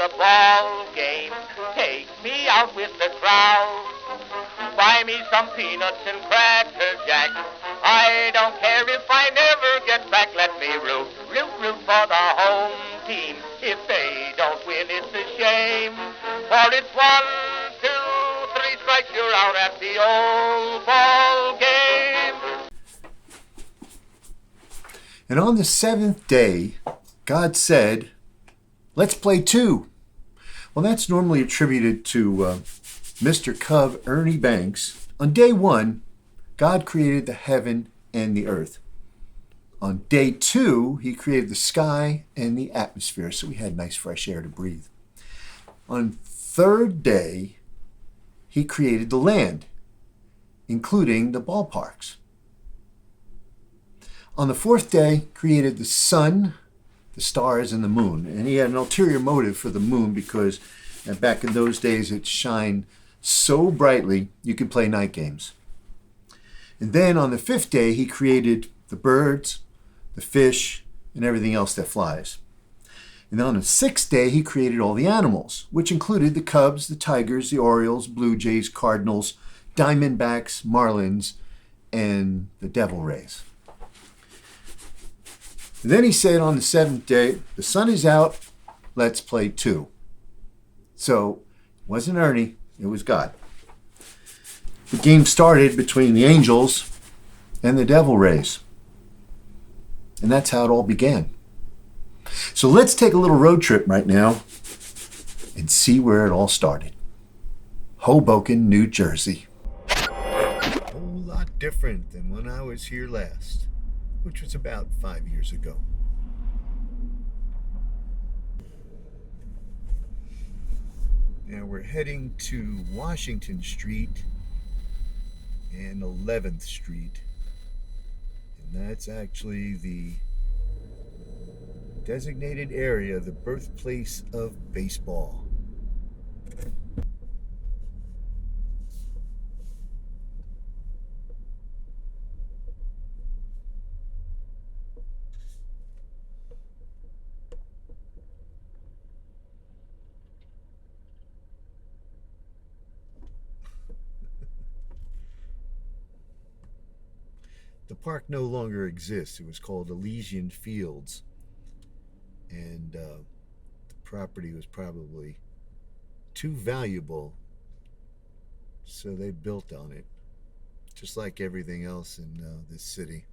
the ball game. Take me out with the crowd. Buy me some peanuts and cracker jack. I don't care if I never get back. Let me root for the home team. If they don't win, it's a shame. For it's 1, 2, 3 strikes, you're out at the old ball game. And on the seventh day, God said, let's play 2. Well, that's normally attributed to Mr. Cub Ernie Banks. On day 1, God created the heaven and the earth. On day 2, he created the sky and the atmosphere, so we had nice fresh air to breathe. On third day, he created the land, including the ballparks. On the fourth day, created the sun, the stars, and the moon. And he had an ulterior motive for the moon because back in those days it shined so brightly you could play night games. And then on the fifth day, he created the birds, the fish, and everything else that flies. And then on the sixth day, he created all the animals, which included the cubs, the tigers, the orioles, blue jays, cardinals, diamondbacks, marlins, and the devil rays. And then he said on the seventh day, the sun is out, let's play 2. So it wasn't Ernie, it was God. The game started between the angels and the devil rays. And that's how it all began. So let's take a little road trip right now and see where it all started. Hoboken, New Jersey. A whole lot different than when I was here last, which was about 5 years ago. Now we're heading to Washington Street and 11th Street. And that's actually the designated area, the birthplace of baseball. The park no longer exists. It was called Elysian Fields. And the property was probably too valuable, so they built on it, just like everything else in this city,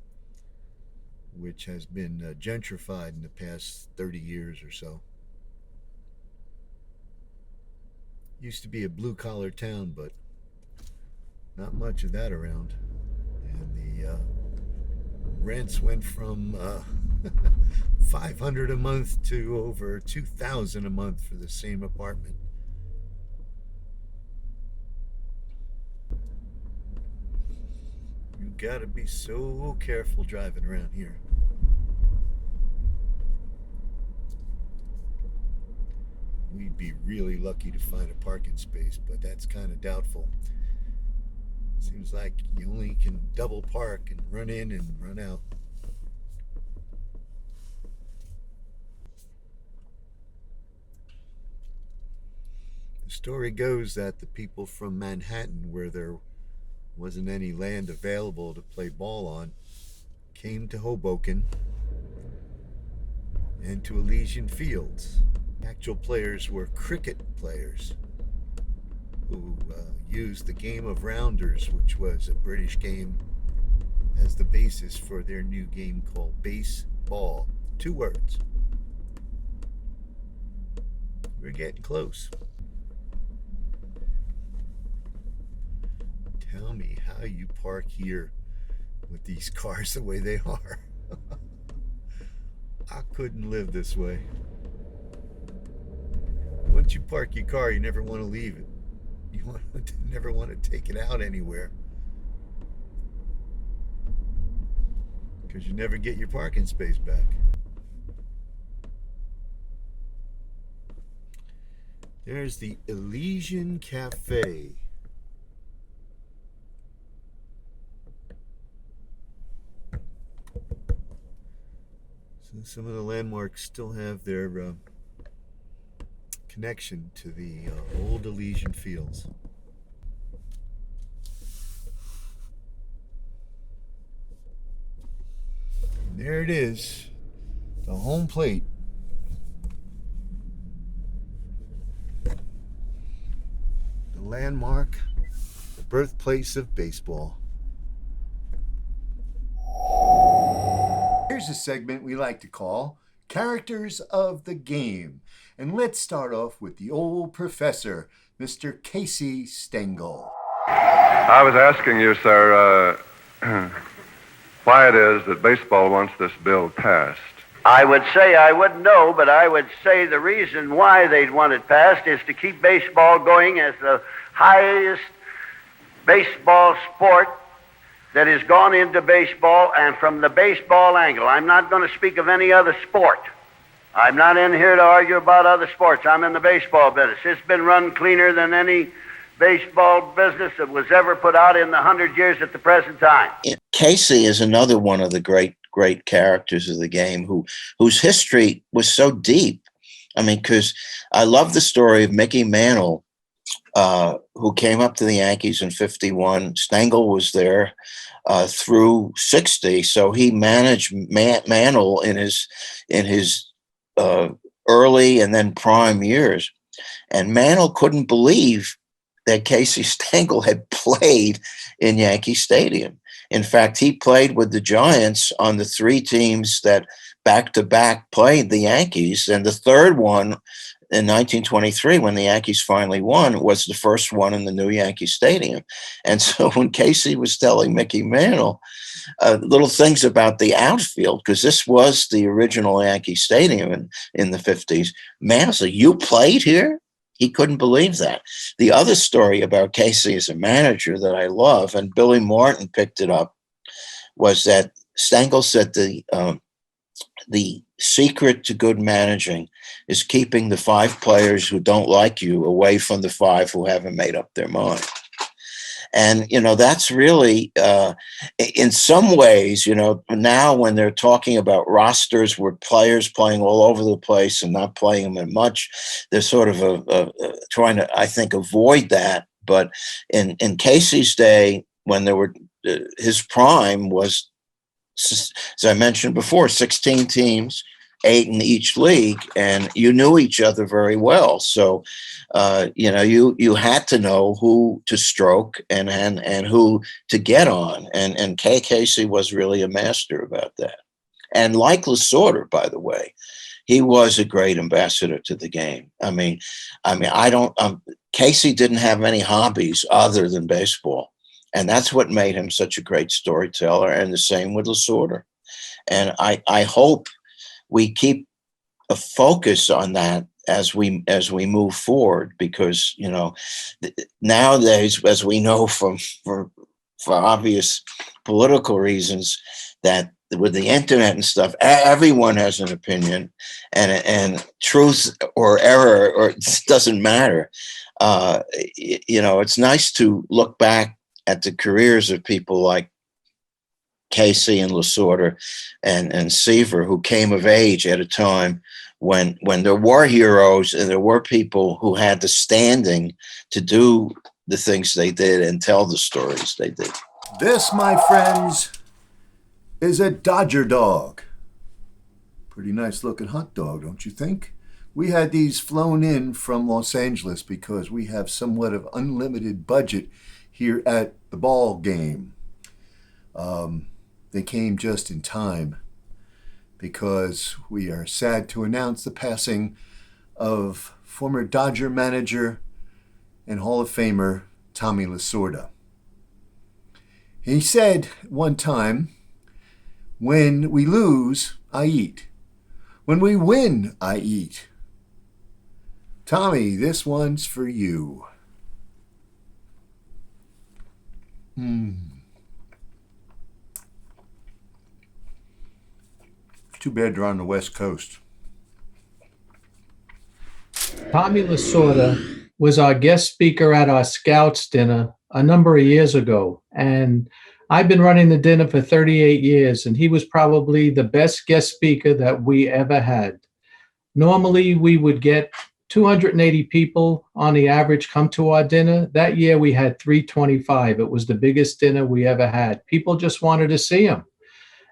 which has been gentrified in the past 30 years or so. Used to be a blue-collar town, but not much of that around. And the rents went from $500 a month to over $2,000 a month for the same apartment. You gotta be so careful driving around here. We'd be really lucky to find a parking space, but that's kind of doubtful. Seems like you only can double park and run in and run out. The story goes that the people from Manhattan, where there wasn't any land available to play ball on, came to Hoboken and to Elysian Fields. Actual players were cricket players who used the game of rounders, which was a British game, as the basis for their new game called baseball. 2 words. We're getting close. Tell me how you park here with these cars the way they are. I couldn't live this way. Once you park your car, you never want to leave it. You never want to take it out anywhere, because you never get your parking space back. There's the Elysian Cafe. So some of the landmarks still have their connection to the old Elysian Fields. And there it is, the home plate. The landmark, the birthplace of baseball. Here's a segment we like to call Characters of the Game. And let's start off with the old professor, Mr. Casey Stengel. I was asking you, sir, why it is that baseball wants this bill passed. I would say I wouldn't know, but I would say the reason why they'd want it passed is to keep baseball going as the highest baseball sport that has gone into baseball, and from the baseball angle. I'm not going to speak of any other sport. I'm not in here to argue about other sports. I'm in the baseball business. It's been run cleaner than any baseball business that was ever put out in the 100 years at the present time. Casey is another one of the great characters of the game whose history was so deep. I mean, because I love the story of Mickey Mantle, who came up to the Yankees in 51. Stengel was there through 60, so he managed Mantle in his early and then prime years. And Mantle couldn't believe that Casey Stengel had played in Yankee Stadium. In fact, he played with the Giants on the three teams that back-to-back played the Yankees. And the third one in 1923, when the Yankees finally won, was the first one in the new Yankee Stadium. And so when Casey was telling Mickey Mantle little things about the outfield, because this was the original Yankee Stadium in the 50s, Mantle said, "You played here?" He couldn't believe that. The other story about Casey as a manager that I love, and Billy Martin picked it up, was that Stengel said the secret to good managing is keeping the five players who don't like you away from the five who haven't made up their mind. And, that's really, in some ways, now when they're talking about rosters with players playing all over the place and not playing them in much, they're sort of trying to, I think, avoid that. But in Casey's day, when there were, his prime was, as I mentioned before, 16 teams, 8 in each league, and you knew each other very well. So, you had to know who to stroke and who to get on. And Casey was really a master about that. And like Lasorda, by the way, he was a great ambassador to the game. Casey didn't have any hobbies other than baseball. And that's what made him such a great storyteller, and the same with Lasorda. And I hope we keep a focus on that as we move forward, because nowadays, as we know for obvious political reasons, that with the internet and stuff, everyone has an opinion, and truth or error or it doesn't matter. It's nice to look back at the careers of people like Casey and Lasorda and Seaver, who came of age at a time when there were heroes and there were people who had the standing to do the things they did and tell the stories they did. This, my friends, is a Dodger dog. Pretty nice looking hot dog, don't you think? We had these flown in from Los Angeles because we have somewhat of unlimited budget here at the Ballgame. They came just in time because we are sad to announce the passing of former Dodger manager and Hall of Famer Tommy Lasorda. He said one time, "When we lose, I eat. When we win, I eat." Tommy, this one's for you. Too bad they're on the West Coast. Tommy Lasorda was our guest speaker at our Scouts dinner a number of years ago. And I've been running the dinner for 38 years, and he was probably the best guest speaker that we ever had. Normally, we would get 280 people on the average come to our dinner. That year we had 325. It was the biggest dinner we ever had. People just wanted to see him.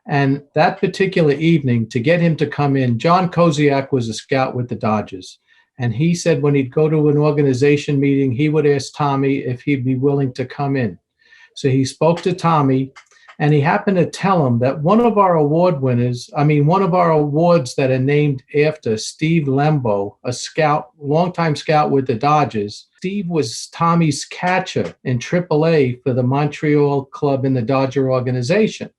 And that particular evening, to get him to come in, John Koziak was a scout with the Dodgers. And he said when he'd go to an organization meeting, he would ask Tommy if he'd be willing to come in. So he spoke to Tommy, and he happened to tell him that one of our awards that are named after Steve Lembo, a scout, longtime scout with the Dodgers. Steve was Tommy's catcher in AAA for the Montreal club in the Dodger organization.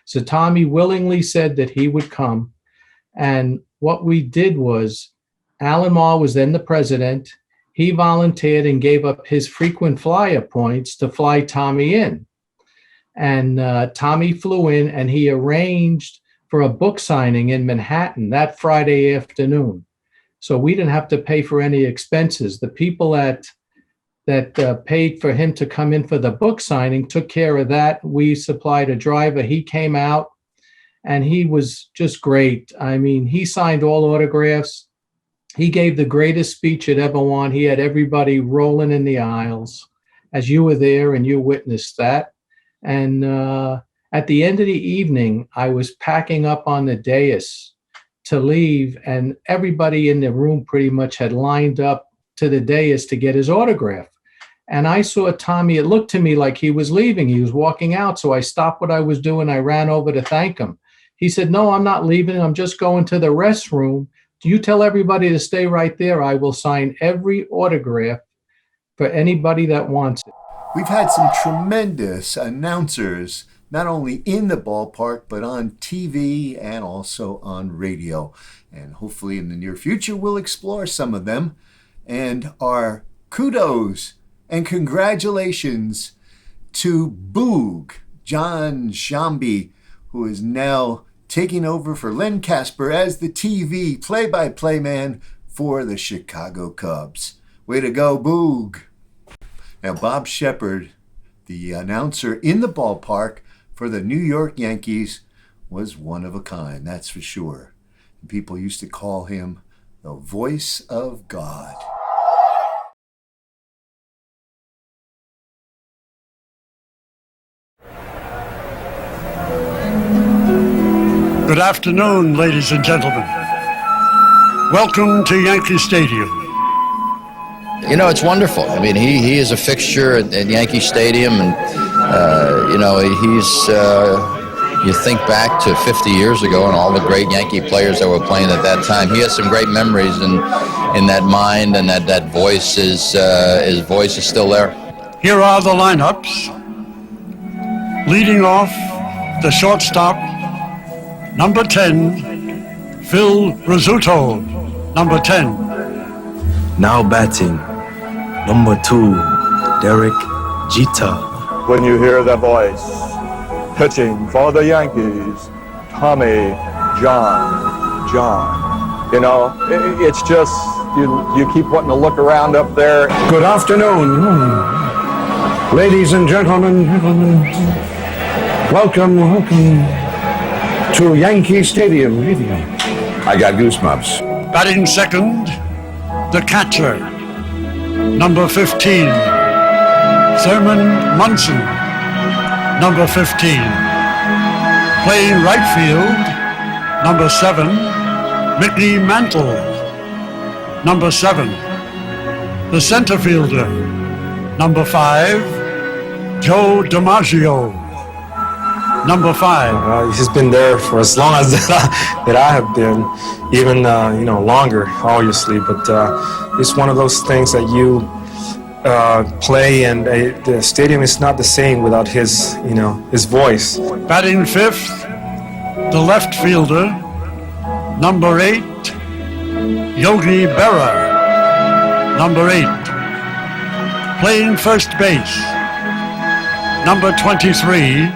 So Tommy willingly said that he would come. And what we did was, Alan Marr was then the president. He volunteered and gave up his frequent flyer points to fly Tommy in. And Tommy flew in, and he arranged for a book signing in Manhattan that Friday afternoon. So we didn't have to pay for any expenses. The people that paid for him to come in for the book signing took care of that. We supplied a driver. He came out, and he was just great. I mean, he signed all autographs. He gave the greatest speech you'd ever want. He had everybody rolling in the aisles, as you were there and you witnessed that. And at the end of the evening, I was packing up on the dais to leave, and everybody in the room pretty much had lined up to the dais to get his autograph. And I saw Tommy. It looked to me like he was leaving. He was walking out. So I stopped what I was doing. I ran over to thank him. He said, "No, I'm not leaving. I'm just going to the restroom. You tell everybody to stay right there. I will sign every autograph for anybody that wants it." We've had some tremendous announcers, not only in the ballpark, but on TV and also on radio. And hopefully in the near future, we'll explore some of them. And our kudos and congratulations to Boog, John Shambi, who is now taking over for Len Casper as the TV play-by-play man for the Chicago Cubs. Way to go, Boog. Now, Bob Shepard, the announcer in the ballpark for the New York Yankees, was one of a kind, that's for sure. And people used to call him the voice of God. Good afternoon, ladies and gentlemen. Welcome to Yankee Stadium. You know, it's wonderful. I mean, he is a fixture at Yankee Stadium, and, you think back to 50 years ago and all the great Yankee players that were playing at that time. He has some great memories in that mind, and that voice is, his voice is still there. Here are the lineups. Leading off, the shortstop, number 10, Phil Rizzuto, number 10. Now batting, number 2, Derek Jeter. When you hear the voice, pitching for the Yankees, Tommy John. You know, it's just, you keep wanting to look around up there. Good afternoon, ladies and gentlemen. Welcome to Yankee Stadium. I got goosebumps. Batting second, the catcher, number 15, Thurman Munson, number 15. Playing right field, number 7, Mickey Mantle, number 7. The center fielder, number 5, Joe DiMaggio, number 5. He's been there for as long as that I have been, even longer, obviously. But it's one of those things that you play, and the stadium is not the same without his voice. Batting fifth, the left fielder, number 8, Yogi Berra, number 8. Playing first base, number 23,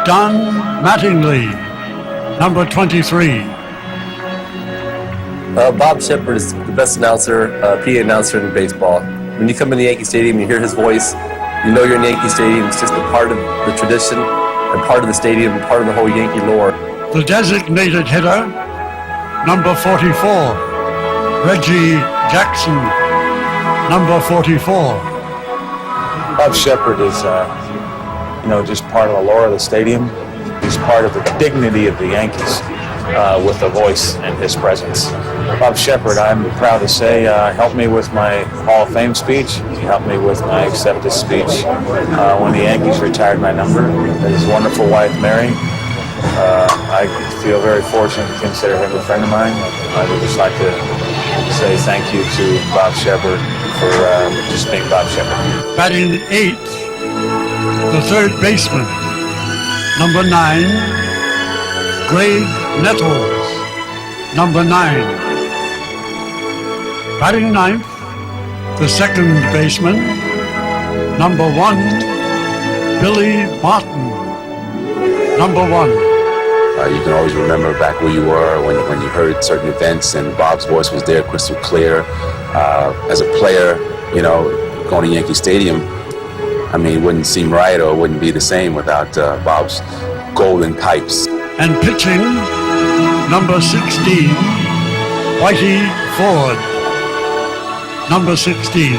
Don Mattingly, number 23. Bob Shepard is the best announcer, PA announcer in baseball. When you come in the Yankee Stadium, you hear his voice, you know you're in Yankee Stadium. It's just a part of the tradition, and part of the stadium, and part of the whole Yankee lore. The designated hitter, number 44, Reggie Jackson, number 44. Bob Shepard is, just part of the lore of the stadium. He's part of the dignity of the Yankees with a voice and his presence. Bob Shepard, I'm proud to say, helped me with my Hall of Fame speech. He helped me with my acceptance speech when the Yankees retired my number. His wonderful wife, Mary. I feel very fortunate to consider him a friend of mine. I would just like to say thank you to Bob Shepard for just being Bob Shepard. Batting eighth, the third baseman, number 9, Greg Nettles, number 9. Batting ninth, the second baseman, number 1, Billy Martin, number 1. You can always remember back where you were when you heard certain events and Bob's voice was there crystal clear. As a player, going to Yankee Stadium, it wouldn't seem right or it wouldn't be the same without Bob's golden pipes. And pitching, number 16, Whitey Ford, number 16.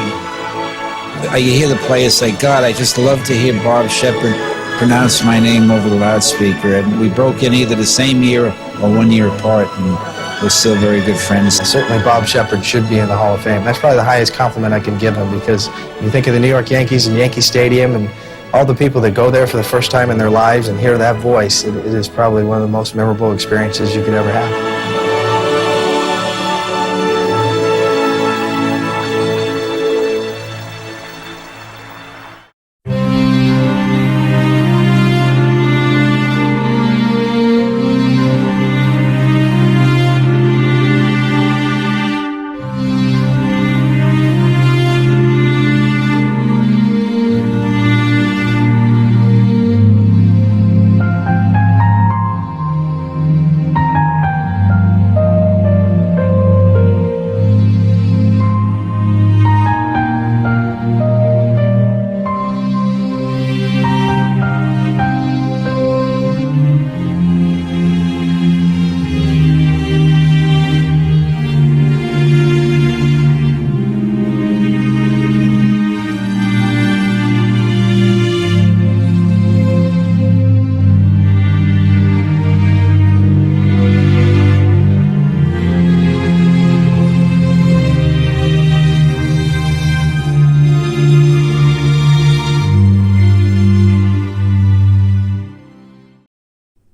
You hear the players say, God, I just love to hear Bob Shepard pronounce my name over the loudspeaker. And we broke in either the same year or 1 year apart, and we're still very good friends. Certainly Bob Shepard should be in the Hall of Fame. That's probably the highest compliment I can give him, because you think of the New York Yankees and Yankee Stadium and all the people that go there for the first time in their lives and hear that voice, it is probably one of the most memorable experiences you could ever have.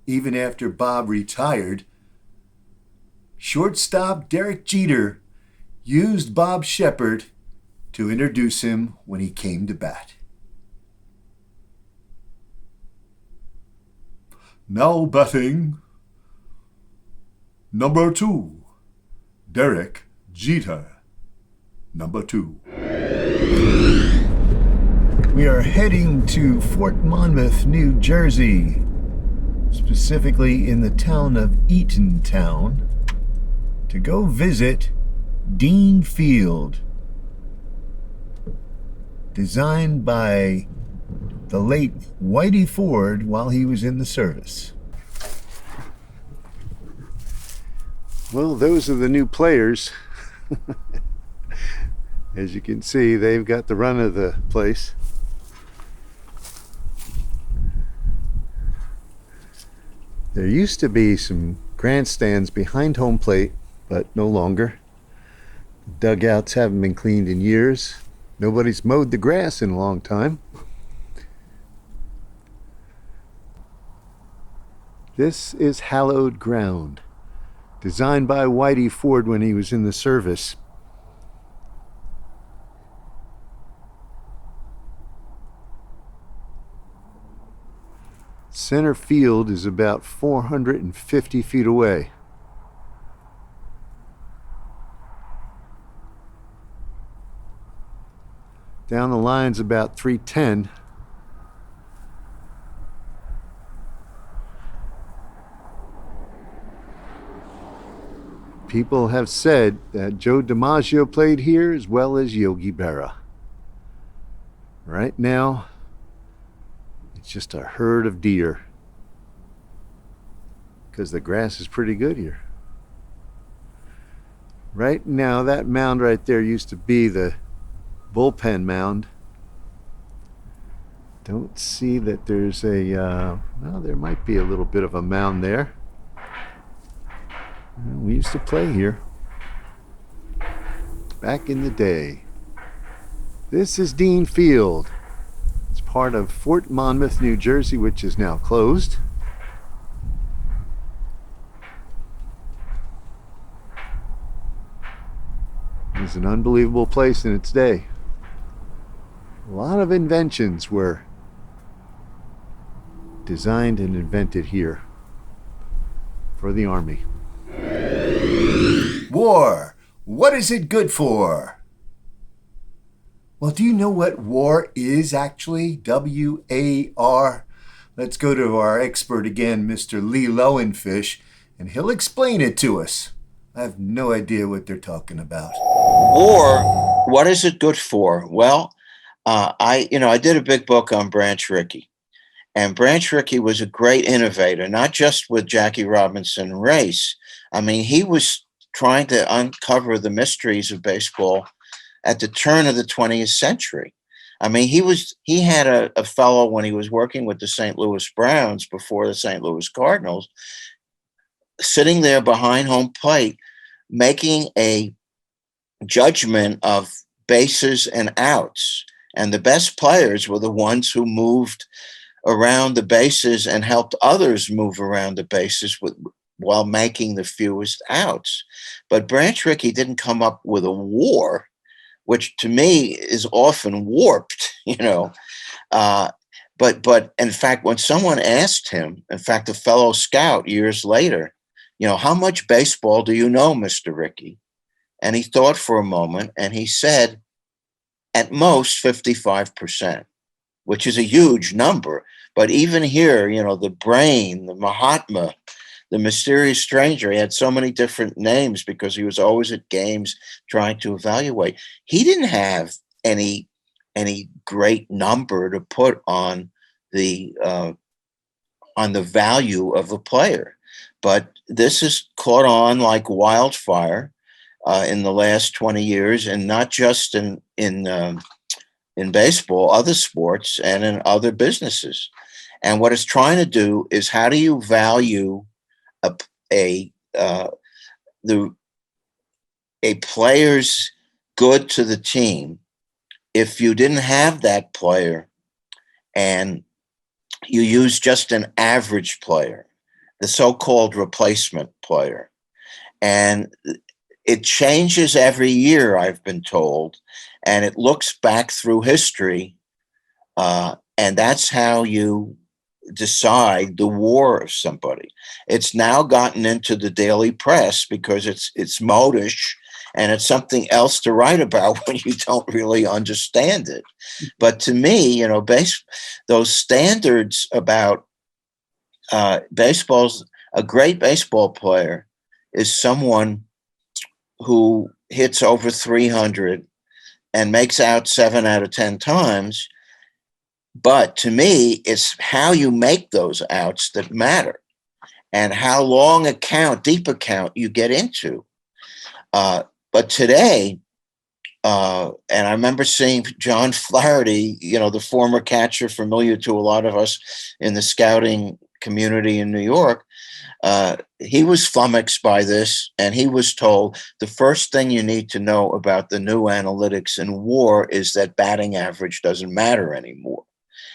Even after Bob retired, shortstop Derek Jeter used Bob Shepard to introduce him when he came to bat. Now batting, number 2, Derek Jeter, number 2. We are heading to Fort Monmouth, New Jersey, specifically in the town of Eatontown, to go visit Dean Field, designed by the late Whitey Ford while he was in the service. Well, those are the new players. As you can see, they've got the run of the place. There used to be some grandstands behind home plate, but no longer. Dugouts haven't been cleaned in years. Nobody's mowed the grass in a long time. This is hallowed ground, designed by Whitey Ford when he was in the service. Center field is about 450 feet away. Down the line's about 310. People have said that Joe DiMaggio played here as well as Yogi Berra. Right now, it's just a herd of deer, because the grass is pretty good here. Right now, that mound right there used to be the bullpen mound. Don't see that there's a, well, there might be a little bit of a mound there. We used to play here back in the day. This is Dean Field. It's part of Fort Monmouth, New Jersey, which is now closed. It was an unbelievable place in its day. A lot of inventions were designed and invented here for the Army. War. What is it good for? Well, do you know what war is actually? W-A-R. Let's go to our expert again, Mr. Lee Lowenfish, and he'll explain it to us. I have no idea what they're talking about. War, what is it good for? Well, I did a big book on Branch Rickey. And Branch Rickey was a great innovator, not just with Jackie Robinson race. I mean, he was trying to uncover the mysteries of baseball at the turn of the 20th century. I mean, he had a fellow when he was working with the St. Louis Browns before the St. Louis Cardinals, sitting there behind home plate, making a judgment of bases and outs. And the best players were the ones who moved around the bases and helped others move around the bases while making the fewest outs. But Branch Rickey didn't come up with a war, which to me is often warped, But in fact, when someone asked him, in fact, a fellow scout years later, how much baseball do you know, Mr. Rickey? And he thought for a moment and he said, at most 55%, which is a huge number. But even here, the brain, the Mahatma, the mysterious stranger, he had so many different names because he was always at games trying to evaluate. He didn't have any great number to put on the value of a player. But this has caught on like wildfire in the last 20 years, and not just in baseball, other sports, and in other businesses. And what it's trying to do is, how do you value a player's good to the team if you didn't have that player and you use just an average player, the so-called replacement player. And it changes every year, I've been told, and it looks back through history, and that's how you decide the war of somebody. It's now gotten into the daily press because it's modish and it's something else to write about when you don't really understand it. But to me, those standards about baseball's a great baseball player is someone who hits over 300 and makes out 7 out of 10 times. But to me, it's how you make those outs that matter and how long a count, deep a count you get into. But today, and I remember seeing John Flaherty, the former catcher familiar to a lot of us in the scouting community in New York, he was flummoxed by this, and he was told the first thing you need to know about the new analytics in WAR is that batting average doesn't matter anymore.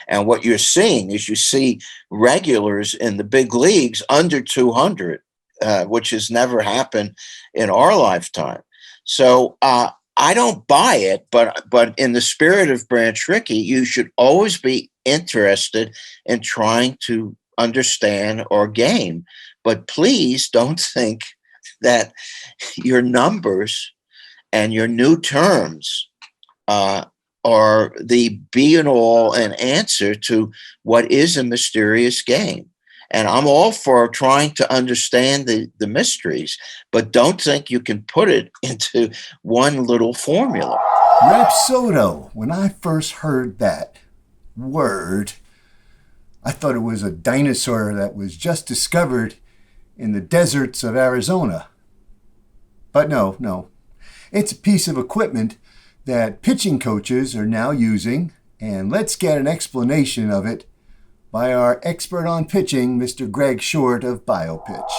And what you're seeing is you see regulars in the big leagues under 200, which has never happened in our lifetime. So I don't buy it, but in the spirit of Branch Rickey, you should always be interested in trying to understand our game. But please don't think that your numbers and your new terms are the be and all and answer to what is a mysterious game. And I'm all for trying to understand the mysteries, but don't think you can put it into one little formula. Rapsodo. When I first heard that word, I thought it was a dinosaur that was just discovered in the deserts of Arizona. But no. It's a piece of equipment that pitching coaches are now using, and let's get an explanation of it by our expert on pitching, Mr. Greg Short of BioPitch.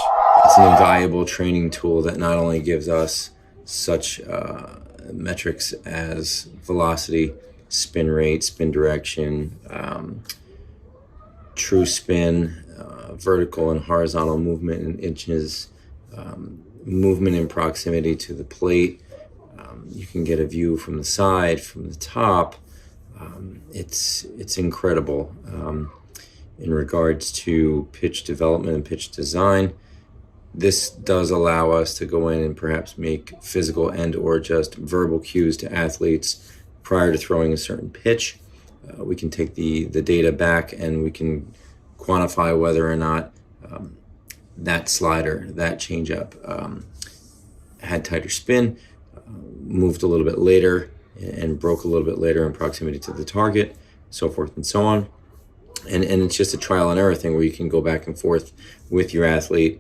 It's an invaluable training tool that not only gives us such metrics as velocity, spin rate, spin direction, true spin, vertical and horizontal movement in inches, movement in proximity to the plate. You can get a view from the side, from the top. It's incredible. In regards to pitch development and pitch design, this does allow us to go in and perhaps make physical and or just verbal cues to athletes prior to throwing a certain pitch. We can take the data back and we can quantify whether or not that slider, that changeup had tighter spin, moved a little bit later and broke a little bit later in proximity to the target, so forth and so on. And it's just a trial and error thing where you can go back and forth with your athlete,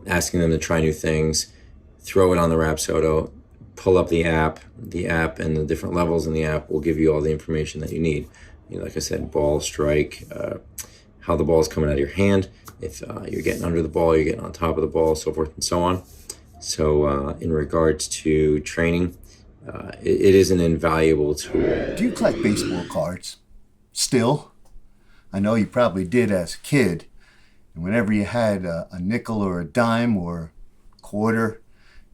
asking them to try new things, throw it on the Rapsodo, pull up the app and the different levels in the app will give you all the information that you need. Like I said, ball, strike, how the ball is coming out of your hand, if you're getting under the ball, you're getting on top of the ball, so forth and so on. So in regards to training, it is an invaluable tool. Do you collect baseball cards? Still? I know you probably did as a kid. And whenever you had a nickel or a dime or a quarter,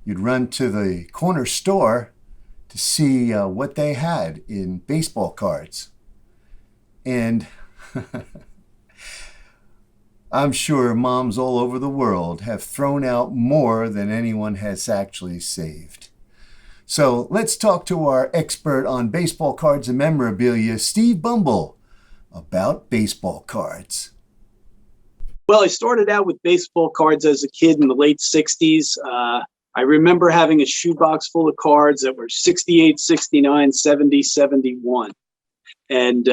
you'd run to the corner store to see what they had in baseball cards. And I'm sure moms all over the world have thrown out more than anyone has actually saved. So let's talk to our expert on baseball cards and memorabilia, Steve Bumble, about baseball cards. Well, I started out with baseball cards as a kid in the late 60s. I remember having a shoebox full of cards that were 68, 69, 70, 71. And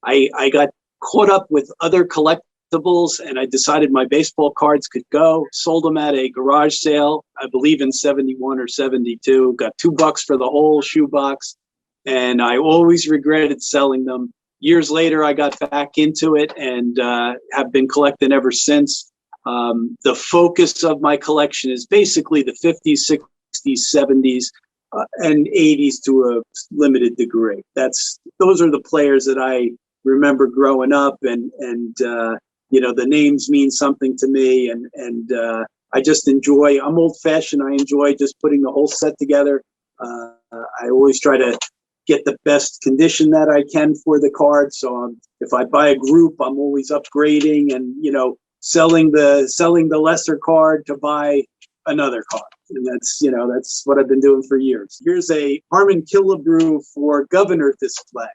I got caught up with other collectibles, and I decided my baseball cards could go. Sold them at a garage sale, I believe in 71 or 72. Got $2 for the whole shoebox, and I always regretted selling them. Years later, I got back into it and have been collecting ever since. The focus of my collection is basically the 50s, 60s, 70s, and 80s to a limited degree. Those are the players that I remember growing up, and the names mean something to me, and I just enjoy. I'm old-fashioned. I enjoy just putting the whole set together. I always try to get the best condition that I can for the card. So if I buy a group, I'm always upgrading and, selling the lesser card to buy another card. And that's what I've been doing for years. Here's a Harmon Killebrew for governor display.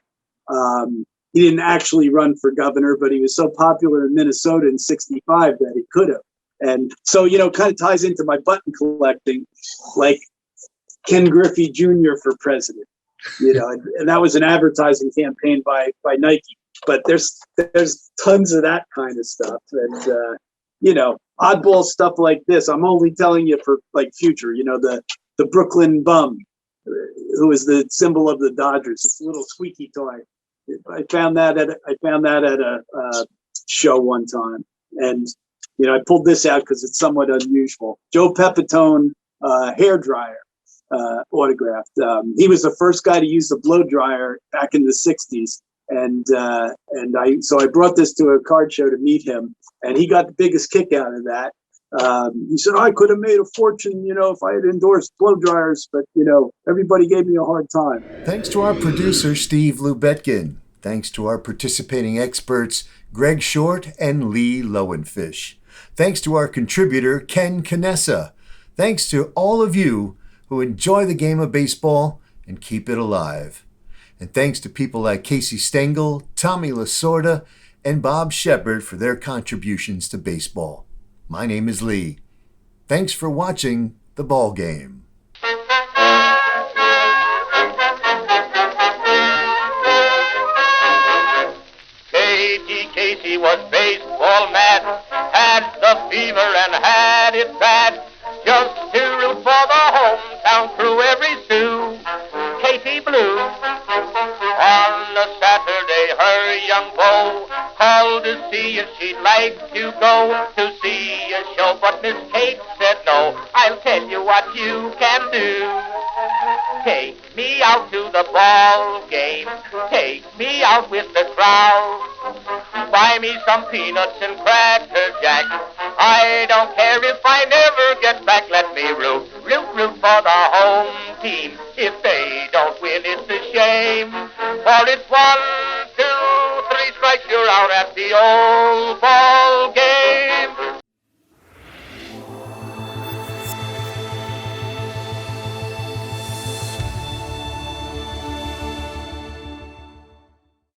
He didn't actually run for governor, but he was so popular in Minnesota in 65 that he could have. And so, kind of ties into my button collecting, like Ken Griffey Jr. for president. And that was an advertising campaign by Nike. But there's tons of that kind of stuff, and oddball stuff like this. I'm only telling you for like future. The Brooklyn Bum, who is the symbol of the Dodgers. This little squeaky toy. I found that at a show one time, and I pulled this out because it's somewhat unusual. Joe Pepitone hair dryer. Autographed. He was the first guy to use the blow dryer back in the 60s, and I brought this to a card show to meet him, and he got the biggest kick out of that. He said, I could have made a fortune, if I had endorsed blow dryers, but everybody gave me a hard time. Thanks to our producer Steve Lubetkin. Thanks to our participating experts Greg Short and Lee Lowenfish. Thanks to our contributor Ken Canessa. Thanks to all of you who enjoy the game of baseball and keep it alive. And thanks to people like Casey Stengel, Tommy Lasorda, and Bob Shepard for their contributions to baseball. My name is Lee. Thanks for watching The Ball Game. Casey was baseball mad, had the fever and had it bad, just to root for the On a Saturday, her young beau called to see if she'd like to go to see a show, but Miss Kate said no. I'll tell you what you can do. Take me out to the ball game. Take me out with the crowd. Buy me some peanuts and cracker jack. I don't care if I never get back. Let me root for the home team. If they don't win, it's a shame. For it's 1, 2, 3 strikes, you're out at the old ball game.